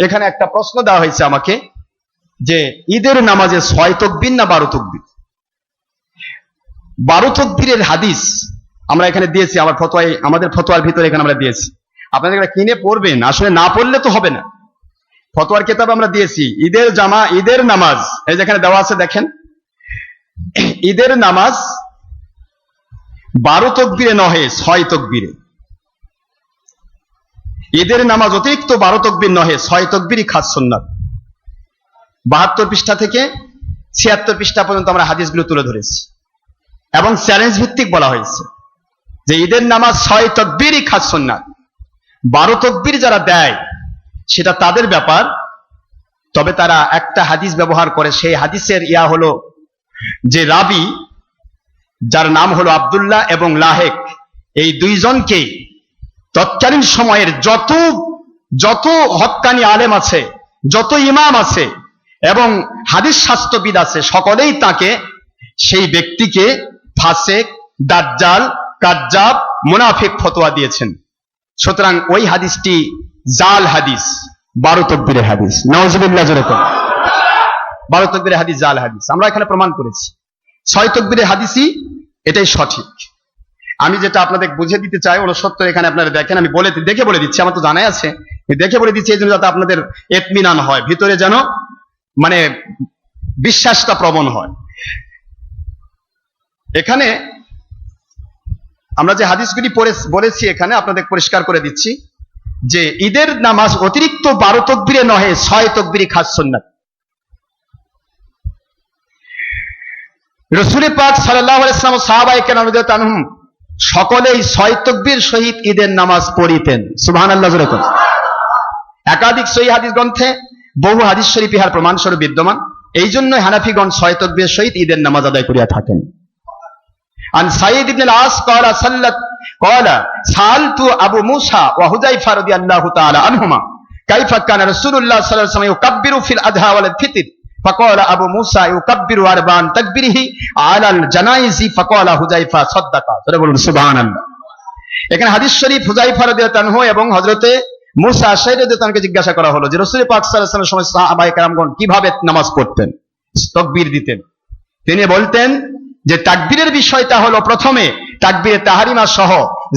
এখানে একটা প্রশ্ন দেওয়া হয়েছে আমাকে যে ঈদের নামাজে 6 তাকবীর না 12 তাকবীর। 12 তাকবীরের হাদিস আমরা এখানে দিয়েছি, আমাদের ফতোয়ার ভিতরে এখানে আমরা দিয়েছি। আপনাদের এটা কিনে পড়বেন, আসলে না পড়লে তো হবে না। ফতোয়ার কিতাব আমরা দিয়েছি ঈদের নামাজ, এই যেখানে দেওয়া আছে দেখেন, ঈদের নামাজ 12 তাকবীরে নহে 6 তাকবীরে। ঈদের নামাজ অতিরিক্ত 12 তাকবীর নহে 6 তাকবীরই খাস সুন্নাত। 72 পৃষ্ঠা থেকে 76 পৃষ্ঠা পর্যন্ত আমরা হাদিসগুলো তুলে ধরেছি এবং চ্যালেঞ্জ ভিত্তিক বলা হয়েছে যে ঈদের নামাজ 6 তাকবীরই খাস সুন্নাত। 12 তাকবীর যারা দেয় সেটা তাদের ব্যাপার, তবে তারা একটা হাদিস ব্যবহার করে। সেই হাদিসের হলো যে রাবি, যার নাম হলো আব্দুল্লাহ এবং লাহেক, এই দুইজনকে তৎকালীন সময়ের যত হক্কানি আলেম আছে, যত ইমাম আছে এবং হাদিস শাস্ত্রবিদ আছে, সকলেই তাকে, সেই ব্যক্তিকে ফাসেক, দাজ্জাল, কাজ্জাব, মুনাফিক ফতোয়া দিয়েছেন। সুতরাং ওই হাদিসটি জাল হাদিস, 12 তাকবীরের হাদিস। নাউজুবিল্লাহ জোরে বলেন। 12 তাকবীরের হাদিস জাল হাদিস, আমরা এখানে প্রমাণ করেছি। 6 তাকবীরের হাদিসই এটাই সঠিক। আমি যেটা আপনাদের বুঝে দিতে চাই 69 এখানে আপনারা দেখেন, আমি দেখে বলে দিচ্ছি, আমার তো জানাই আছে, দেখে বলে দিচ্ছি এই জন্য যাতে আপনাদের ইতমিনান হয়, ভিতরে যেন মানে বিশ্বাসটা প্রবণ হয়। এখানে আমরা যে হাদিসগুলি বলেছি এখানে আপনাদের পরিষ্কার করে দিচ্ছি যে ঈদের নামাজ অতিরিক্ত 12 তাকবীরে নহে 6 তাকবীরই খাস সুন্নাত। রাসূল পাক সাল্লাল্লাহু আলাইহি ওয়াসাল্লাম সাহাবায়ে কেরাম রাদিয়াল্লাহু আনহুম সকলেই 6 তাকবীর সহিত ঈদের নামাজ পড়িতেন। সুবহানাল্লাহ জোরে বলেন। একাধিক সহিহ হাদিস গ্রন্থে বহু হাদিস শরীফ ইহার প্রমাণ স্বরূপ বিদ্যমান। এই জন্য হানাফিগণ 6 তাকবীর সহিত ঈদের নামাজ আদায় করিয়া থাকেন। আন সাঈদ ইবনে আল-আস ক্বালা সাআলতু আবু মুসা ওয়া হুযায়ফা রাদিয়াল্লাহু তাআলা আনহুমা কাইফা কানা রাসূলুল্লাহ সাল্লাল্লাহু আলাইহি ওয়াসাল্লাম ইউকাব্বিরু ফিল আযহা ওয়াল ফিতর ফাকালা আবু মুসা ইউকাব্বিরু আরবান তাকবীরিহি আলাল জানাইজি ফাকালা হুযায়ফা সাদাকা। তারা বলুন সুবহানাল্লাহ। এখানে হাদিস শরীফ হুযায়ফা রাদিয়াল্লাহু আনহু এবং হযরতে মুসা আশআরী রাদিয়াল্লাহু আনহুকে জিজ্ঞাসা করা হলো যে রাসূল পাক সাল্লাল্লাহু আলাইহি ওয়াসাল্লামের সময় সাহাবায়ে কেরামগণ কিভাবে নামাজ পড়তেন, তাকবীর দিতেন। তিনি বলতেন যে তাকবীরের বিষয়টা হলো প্রথমে তাকবীরে তাহরিমা সহ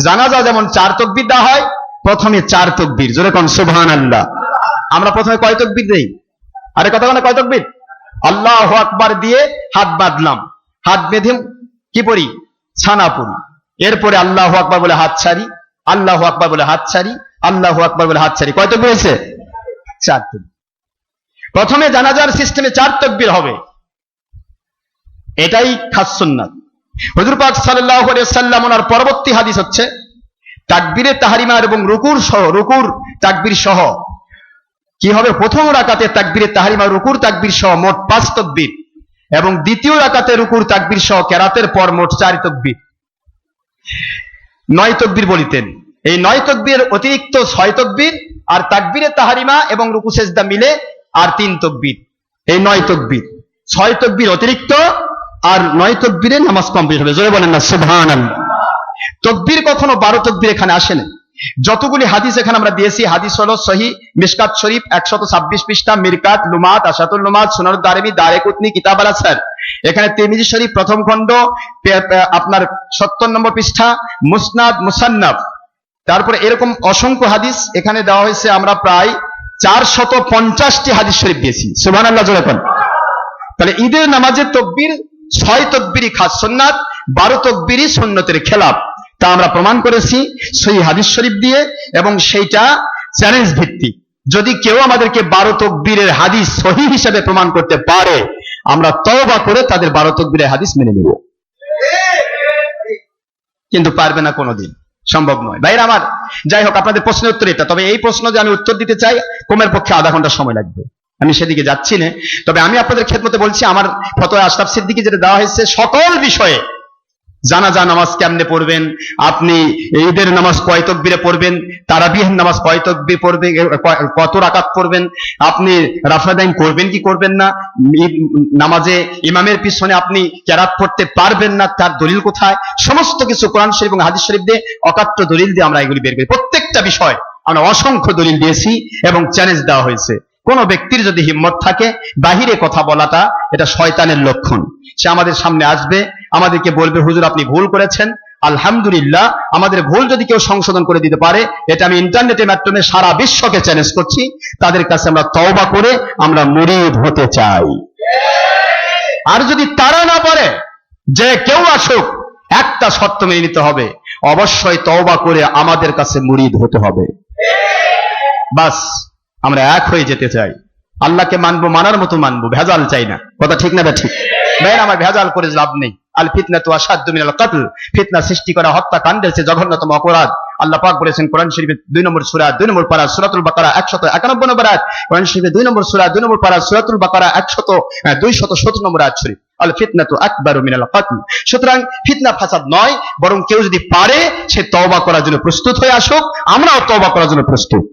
জানাজা যেমন 4 তাকবীর দেওয়া হয়, প্রথমে 4 তাকবীর। জোরে কোন সুবহানাল্লাহ। আমরা প্রথমে কয় তাকবীর দেই? আরে কথা বলে কয় তাকবীর? আল্লাহু আকবার দিয়ে হাত বাঁধলাম, হাত বেঁধে কি পড়ি? ছানা পড়ি। এরপরে আল্লাহু আকবার বলে হাত ছাড়ি, আল্লাহু আকবার বলে হাত ছাড়ি, আল্লাহু আকবার বলে হাত ছাড়ি। কয় তাকবীর হয়েছে? 4 তাকবীর। প্রথমে জানাজার সিস্টেমে 4 তাকবীর হবে, এটাই খাস সুন্নাত। হুজুর পাক সাল্লাল্লাহু আলাইহি ওয়াসাল্লাম ওনার পরবর্তী হাদিস হচ্ছে তাকবীরে তাহরিমা এবং রুকুর তাকবীর সহ কি হবে? প্রথম রাকাতে তাকবীরে তাহরিমা রুকুর তাকবীর সহ মোট 5 তাকবীর এবং দ্বিতীয় রাকাতে রুকুর তাকবীর সহ কেরাতের পর মোট 4 তাকবীর, 9 তাকবীর বলিতেন। এই 9 তাকবীর অতিরিক্ত 6 তাকবীর আর তাকবীরে তাহরিমা এবং রুকু সেজদা মিলে আর 3 তাকবীর। এই 9 তাকবীর, 6 তাকবীর অতিরিক্ত আর 9 তাকবীরে নামাজ কমপ্লিট হবে। জোরে বলেন না সুবহানাল্লাহ। তাকবীর কখনো 12 তাকবীর এখানে আসে না। যতগুলি হাদিস এখানে আমরা দিয়েছি হাদিস হলো সহিহ মিশকাত শরীফ 126 পৃষ্ঠা, মিরকাত, লুমাত, আশাতুল লুমাত, সুনানুদ দারিমি, দারেকুতনি, কিতাব আল আসর। এখানে তিরমিজি শরীফ প্রথম খণ্ড আপনার 70 নম্বর পৃষ্ঠা, মুসনাদ, মুসান্নাফ, তারপরে এরকম অসংখ্য হাদিস এখানে দেওয়া হয়েছে। আমরা প্রায় 450টি হাদিস শরীফ দিয়েছি। সুবহানাল্লাহ জোরে বলেন। তাহলে ঈদের নামাজের তাকবীর 6 তাকবীরই খাস সুন্নাত, 12 তাকবীরই সুন্নতের খেলাফ। তা আমরা প্রমাণ করেছি সহিহ হাদিস শরীফ দিয়ে এবং সেইটা চ্যালেঞ্জ ভিত্তিক। যদি কেউ আমাদেরকে 12 তাকবীরের হাদিস সহিহ হিসেবে প্রমাণ করতে পারে, আমরা তওবা করে তাদের 12 তাকবীরের হাদিস মেনে নিব, কিন্তু পারবে না, কোনোদিন সম্ভব নয়। ভাইরা আমার, যাই হোক, আপনাদের প্রশ্নের উত্তর এটা। তবে এই প্রশ্ন যে আমি উত্তর দিতে চাই, কমের পক্ষে আধা ঘন্টা সময় লাগবে, আমি সেদিকে যাচ্ছি না। তবে আমি আপনাদের খেদমতে বলছি, আমার ফতোয়া আশরাফ সিদ্দিকী যেটা দেওয়া হয়েছে সকল বিষয়ে, জানাজা নামাজ কেমনে পড়বেন, আপনি ঈদের নামাজ কয় তাকবীরে পড়বেন, তারাবিহের নামাজ কয় তাকবীর পড়বে, কত রাকাত পড়বেন, আপনি রাফাদাইন করবেন কি করবেন না, নামাজে ইমামের পিছনে আপনি কেরাত পড়তে পারবেন না, তার দলিল কোথায়, সমস্ত কিছু কোরআন শরীফ এবং হাদিস শরীফ দিয়ে অকাট্য দলিল দিয়ে আমরা এগুলি বের করি। প্রত্যেকটা বিষয় আমরা অসংখ্য দলিল দিয়েছি এবং চ্যালেঞ্জ দেওয়া হয়েছে। কোন ব্যক্তির যদি হিম্মত থাকে বাহিরে কথা বলাটা, এটা শয়তানের লক্ষণ। সে আমাদের সামনে আসবে, আমাদেরকে বলবে হুজুর আপনি ভুল করেছেন। আলহামদুলিল্লাহ, আমাদের ভুল যদি কেউ সংশোধন করে দিতে পারে, এটা আমি ইন্টারনেটের মাধ্যমে সারা বিশ্বকে চ্যালেঞ্জ করছি, তাদের কাছে আমরা তওবা করে আমরা মুরিদ হতে চাই। আর যদি তারা না পারে, যে কেউ আসুক, একটা শর্ত মেনে নিতে হবে, অবশ্যই তওবা করে আমাদের কাছে মুরিদ হতে হবে। বাস, আমরা এক হয়ে যেতে চাই। আল্লাহকে মানবো, মানার মতো মানবো, ভেজাল চাই না। কথা ঠিক না? ঠিক ভাই, আমার ভেজাল করে লাভ নেই। আল ফিতনাতু আশাদ্দু মিনাল কতল, ফিতনা সৃষ্টি করা হত্যাকাণ্ডের চেয়ে জঘন্যতম অপরাধ। আল্লাহ পাক বলেছেন কোরআন শরীফের 2 নম্বর সূরা 2 নম্বর পারা সূরাতুল বাকারা 191 নম্বর আয়াত, কোরআন শরীফের 2 নম্বর সূরা 2 নম্বর পারা সূরাতুল বাকারা 217 নম্বর আয়াত শরীফ, আল ফিতনাতু আকবারু মিনাল কতল। সুতরাং ফিতনা ফাসাদ নয়, বরং কেউ যদি পারে সে তওবা করার জন্য প্রস্তুত হয়ে আসুক, আমরাও তওবা করার জন্য প্রস্তুত।